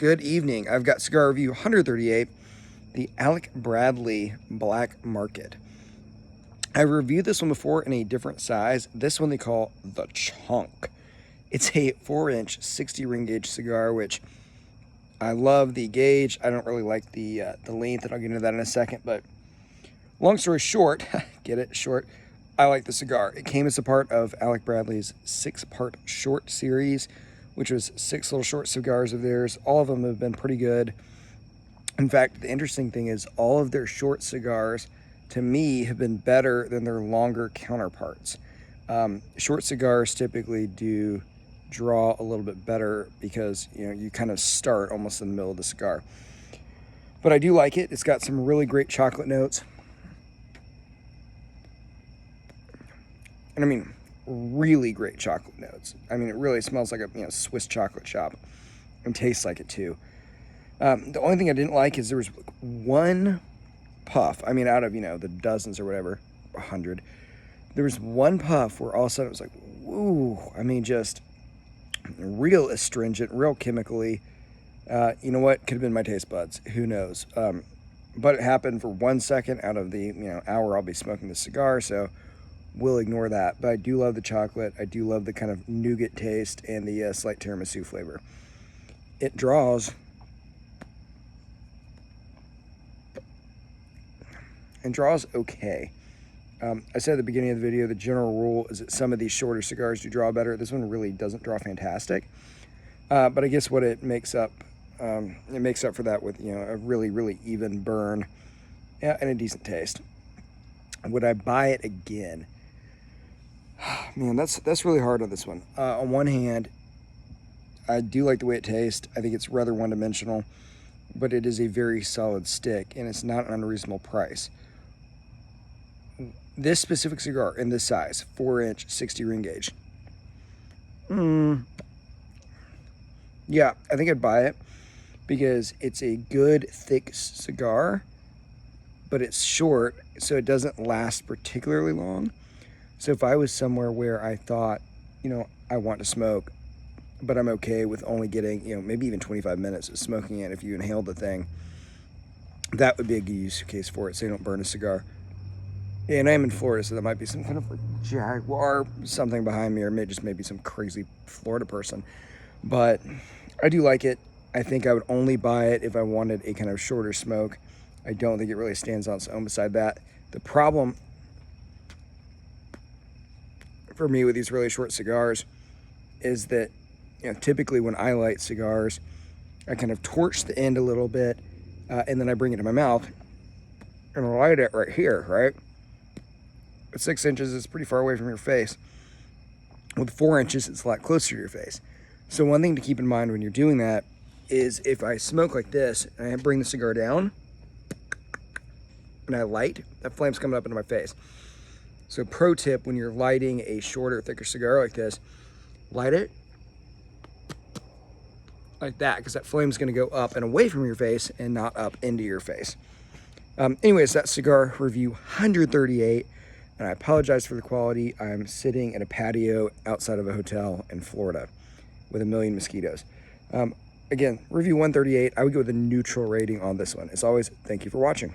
Good evening. I've got cigar review 138, the Alec Bradley Black Market. I reviewed this one before in a different size. This one they call the Chunk. It's a 4-inch 60 ring gauge cigar, which I love the gauge. I don't really like the length, and I'll get into that in a second. But long story short, get it short, I like the cigar. It came as a part of Alec Bradley's 6-part short series, which was 6 little short cigars of theirs. All of them have been pretty good. In fact, the interesting thing is all of their short cigars, to me, have been better than their longer counterparts. Short cigars typically do draw a little bit better because you kind of start almost in the middle of the cigar. But I do like it. It's got some really great chocolate notes. And I mean, really great chocolate notes. I mean, it really smells like a Swiss chocolate shop, and tastes like it too. The only thing I didn't like is there was one puff. I mean, out of the dozens or whatever, 100, there was one puff where all of a sudden it was like, woo! I mean, just real astringent, real chemically. You know what? Could have been my taste buds. Who knows? But it happened for 1 second out of the hour I'll be smoking the cigar, so we'll ignore that. But I do love the chocolate. I do love the kind of nougat taste and the slight tiramisu flavor. It draws okay. I said at the beginning of the video, the general rule is that some of these shorter cigars do draw better. This one really doesn't draw fantastic. But I guess what it makes up for that with a really even burn, and a decent taste. Would I buy it again? Man, that's really hard on this one. On one hand, I do like the way it tastes. I think it's rather one-dimensional, but it is a very solid stick, and it's not an unreasonable price. This specific cigar in this size, 4-inch, 60 ring gauge. Yeah, I think I'd buy it because it's a good, thick cigar, but it's short, so it doesn't last particularly long. So if I was somewhere where I thought, I want to smoke, but I'm okay with only getting, maybe even 25 minutes of smoking it if you inhale the thing, that would be a good use case for it, so you don't burn a cigar. And I am in Florida, so there might be some kind of jaguar something behind me, or maybe some crazy Florida person. But I do like it. I think I would only buy it if I wanted a kind of shorter smoke. I don't think it really stands on its own beside that. The problem for me with these really short cigars is that typically when I light cigars, I kind of torch the end a little bit, and then I bring it to my mouth and light it right here, right? At 6 inches, it's pretty far away from your face. With 4 inches, it's a lot closer to your face. So one thing to keep in mind when you're doing that is if I smoke like this and I bring the cigar down and I light, that flame's coming up into my face. So pro tip, when you're lighting a shorter, thicker cigar like this, light it like that, because that flame's going to go up and away from your face and not up into your face. Anyways, that cigar review 138, and I apologize for the quality. I'm sitting at a patio outside of a hotel in Florida with a million mosquitoes. Again, review 138, I would go with a neutral rating on this one. As always, thank you for watching.